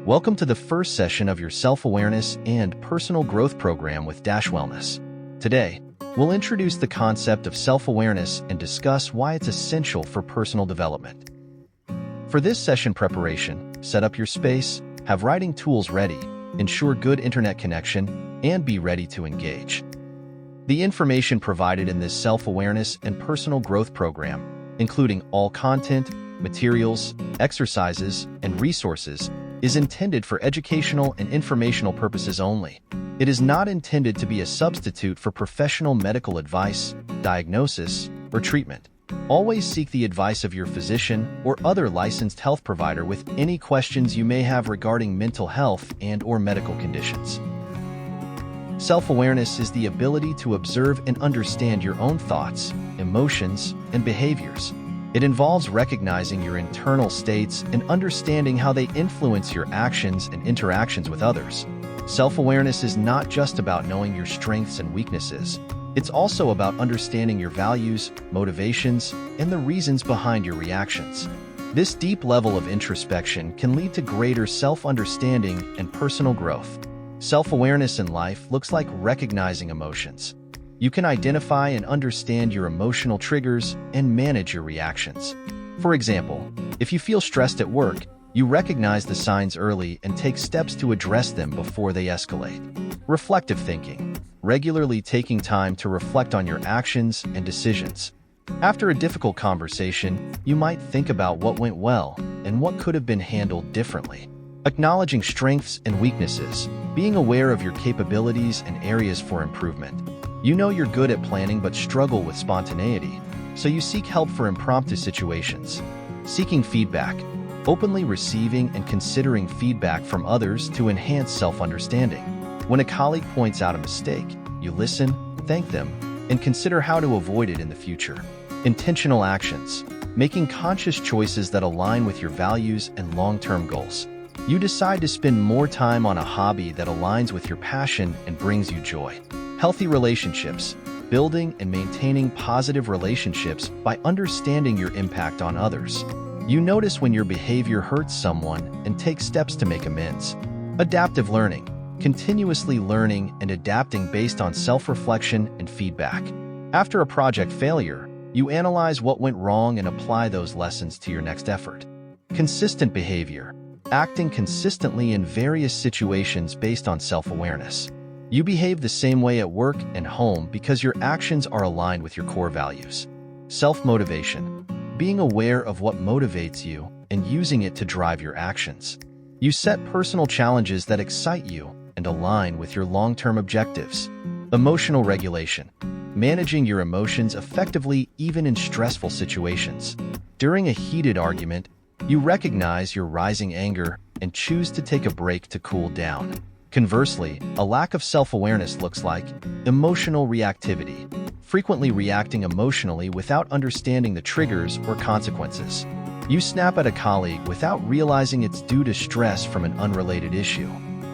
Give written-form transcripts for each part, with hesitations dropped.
Welcome to the first session of your self-awareness and personal growth program with Dash Wellness. Today, we'll introduce the concept of self-awareness and discuss why it's essential for personal development. For this session preparation, set up your space, have writing tools ready, ensure good internet connection, and be ready to engage. The information provided in this self-awareness and personal growth program, including all content, materials, exercises, and resources, is intended for educational and informational purposes only. It is not intended to be a substitute for professional medical advice, diagnosis, or treatment. Always seek the advice of your physician or other licensed health provider with any questions you may have regarding mental health and/or medical conditions. Self-awareness is the ability to observe and understand your own thoughts, emotions, and behaviors. It involves recognizing your internal states and understanding how they influence your actions and interactions with others. Self-awareness is not just about knowing your strengths and weaknesses. It's also about understanding your values, motivations, and the reasons behind your reactions. This deep level of introspection can lead to greater self-understanding and personal growth. Self-awareness in life looks like recognizing emotions. You can identify and understand your emotional triggers and manage your reactions. For example, if you feel stressed at work, you recognize the signs early and take steps to address them before they escalate. Reflective thinking, regularly taking time to reflect on your actions and decisions. After a difficult conversation, you might think about what went well and what could have been handled differently. Acknowledging strengths and weaknesses, being aware of your capabilities and areas for improvement. You know you're good at planning but struggle with spontaneity, so you seek help for impromptu situations. Seeking feedback, openly receiving and considering feedback from others to enhance self-understanding. When a colleague points out a mistake, you listen, thank them, and consider how to avoid it in the future. Intentional actions, making conscious choices that align with your values and long-term goals. You decide to spend more time on a hobby that aligns with your passion and brings you joy. Healthy relationships, building and maintaining positive relationships by understanding your impact on others. You notice when your behavior hurts someone and take steps to make amends. Adaptive learning, continuously learning and adapting based on self-reflection and feedback. After a project failure, you analyze what went wrong and apply those lessons to your next effort. Consistent behavior, acting consistently in various situations based on self-awareness. You behave the same way at work and home because your actions are aligned with your core values. Self-motivation, being aware of what motivates you and using it to drive your actions. You set personal challenges that excite you and align with your long-term objectives. Emotional regulation, managing your emotions effectively even in stressful situations. During a heated argument, you recognize your rising anger and choose to take a break to cool down. Conversely, a lack of self-awareness looks like emotional reactivity, frequently reacting emotionally without understanding the triggers or consequences. You snap at a colleague without realizing it's due to stress from an unrelated issue.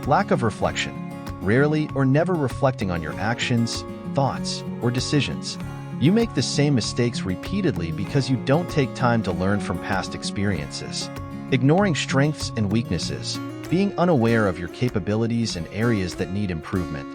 Lack of reflection, rarely or never reflecting on your actions, thoughts, or decisions. You make the same mistakes repeatedly because you don't take time to learn from past experiences. Ignoring strengths and weaknesses, being unaware of your capabilities and areas that need improvement.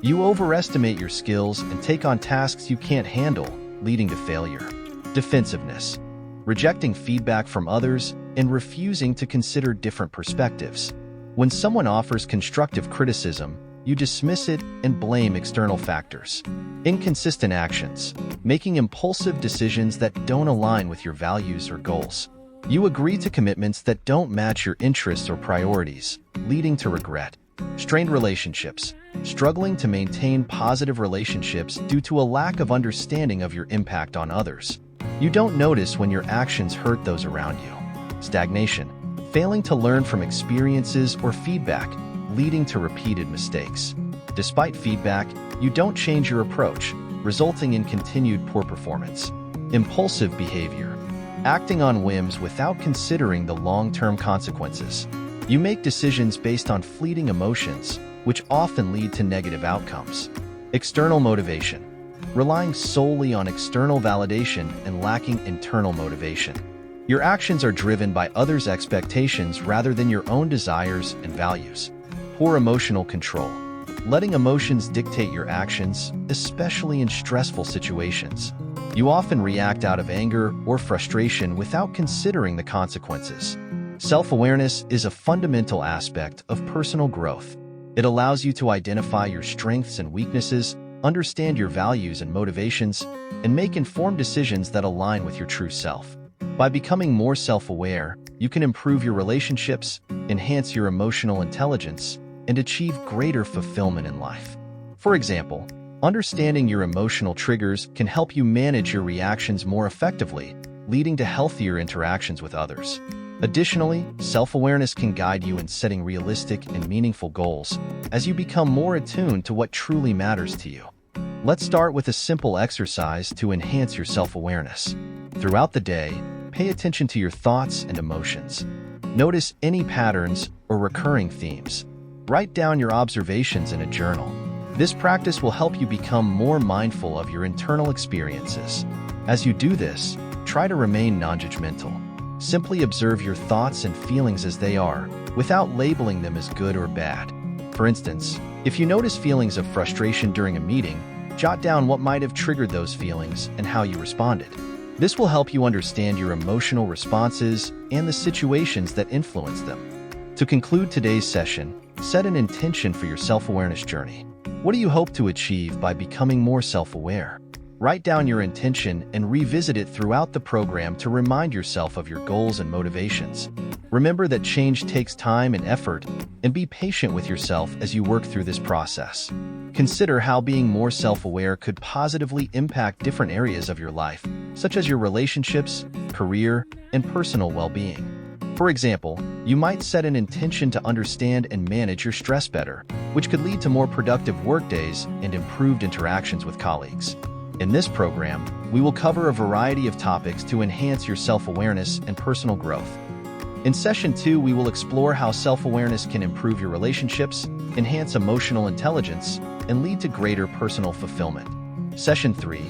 You overestimate your skills and take on tasks you can't handle, leading to failure. Defensiveness, rejecting feedback from others and refusing to consider different perspectives. When someone offers constructive criticism, you dismiss it and blame external factors. Inconsistent actions, making impulsive decisions that don't align with your values or goals. You agree to commitments that don't match your interests or priorities, leading to regret. Strained relationships, struggling to maintain positive relationships due to a lack of understanding of your impact on others. You don't notice when your actions hurt those around you. Stagnation, failing to learn from experiences or feedback, leading to repeated mistakes. Despite feedback, you don't change your approach, resulting in continued poor performance. Impulsive behavior, acting on whims without considering the long-term consequences. You make decisions based on fleeting emotions, which often lead to negative outcomes. External motivation, relying solely on external validation and lacking internal motivation. Your actions are driven by others' expectations rather than your own desires and values. Poor emotional control. Letting emotions dictate your actions, especially in stressful situations. You often react out of anger or frustration without considering the consequences. Self-awareness is a fundamental aspect of personal growth. It allows you to identify your strengths and weaknesses, understand your values and motivations, and make informed decisions that align with your true self. By becoming more self-aware, you can improve your relationships, enhance your emotional intelligence, and achieve greater fulfillment in life. For example, understanding your emotional triggers can help you manage your reactions more effectively, leading to healthier interactions with others. Additionally, self-awareness can guide you in setting realistic and meaningful goals as you become more attuned to what truly matters to you. Let's start with a simple exercise to enhance your self-awareness. Throughout the day, pay attention to your thoughts and emotions. Notice any patterns or recurring themes. Write down your observations in a journal. This practice will help you become more mindful of your internal experiences. As you do this, try to remain non-judgmental. Simply observe your thoughts and feelings as they are, without labeling them as good or bad. For instance, if you notice feelings of frustration during a meeting, jot down what might have triggered those feelings and how you responded. This will help you understand your emotional responses and the situations that influence them. To conclude today's session, set an intention for your self-awareness journey. What do you hope to achieve by becoming more self-aware? Write down your intention and revisit it throughout the program to remind yourself of your goals and motivations. Remember that change takes time and effort, and be patient with yourself as you work through this process. Consider how being more self-aware could positively impact different areas of your life, such as your relationships, career, and personal well-being. For example, you might set an intention to understand and manage your stress better, which could lead to more productive workdays and improved interactions with colleagues. In this program, we will cover a variety of topics to enhance your self-awareness and personal growth. In Session 2, we will explore how self-awareness can improve your relationships, enhance emotional intelligence, and lead to greater personal fulfillment. Session 3,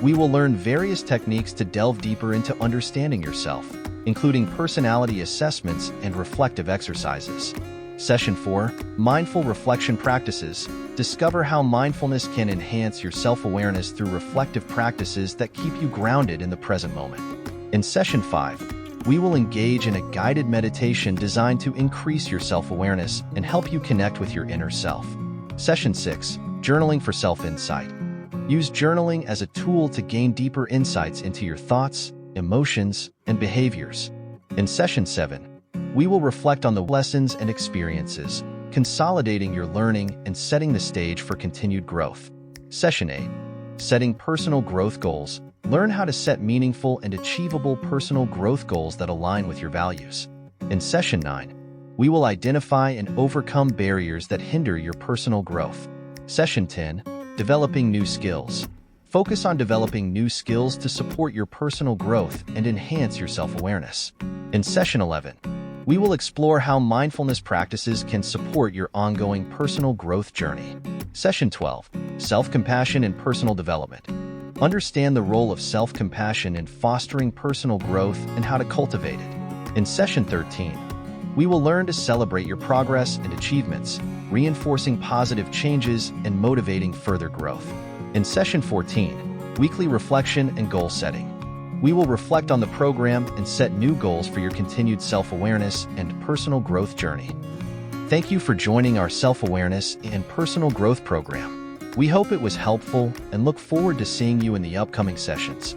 we will learn various techniques to delve deeper into understanding yourself, including personality assessments and reflective exercises. Session 4, Mindful Reflection Practices. Discover how mindfulness can enhance your self-awareness through reflective practices that keep you grounded in the present moment. In Session 5, we will engage in a guided meditation designed to increase your self-awareness and help you connect with your inner self. Session 6, Journaling for Self-Insight. Use journaling as a tool to gain deeper insights into your thoughts, emotions, and behaviors. In Session 7, we will reflect on the lessons and experiences, consolidating your learning and setting the stage for continued growth. Session 8, Setting Personal Growth Goals. Learn how to set meaningful and achievable personal growth goals that align with your values. In Session 9, we will identify and overcome barriers that hinder your personal growth. Session 10, Developing New Skills. Focus on developing new skills to support your personal growth and enhance your self-awareness. In Session 11, we will explore how mindfulness practices can support your ongoing personal growth journey. Session 12, Self-Compassion and Personal Development. Understand the role of self-compassion in fostering personal growth and how to cultivate it. In Session 13, we will learn to celebrate your progress and achievements, reinforcing positive changes and motivating further growth. In Session 14, Weekly Reflection and Goal Setting. We will reflect on the program and set new goals for your continued self-awareness and personal growth journey. Thank you for joining our self-awareness and personal growth program. We hope it was helpful and look forward to seeing you in the upcoming sessions.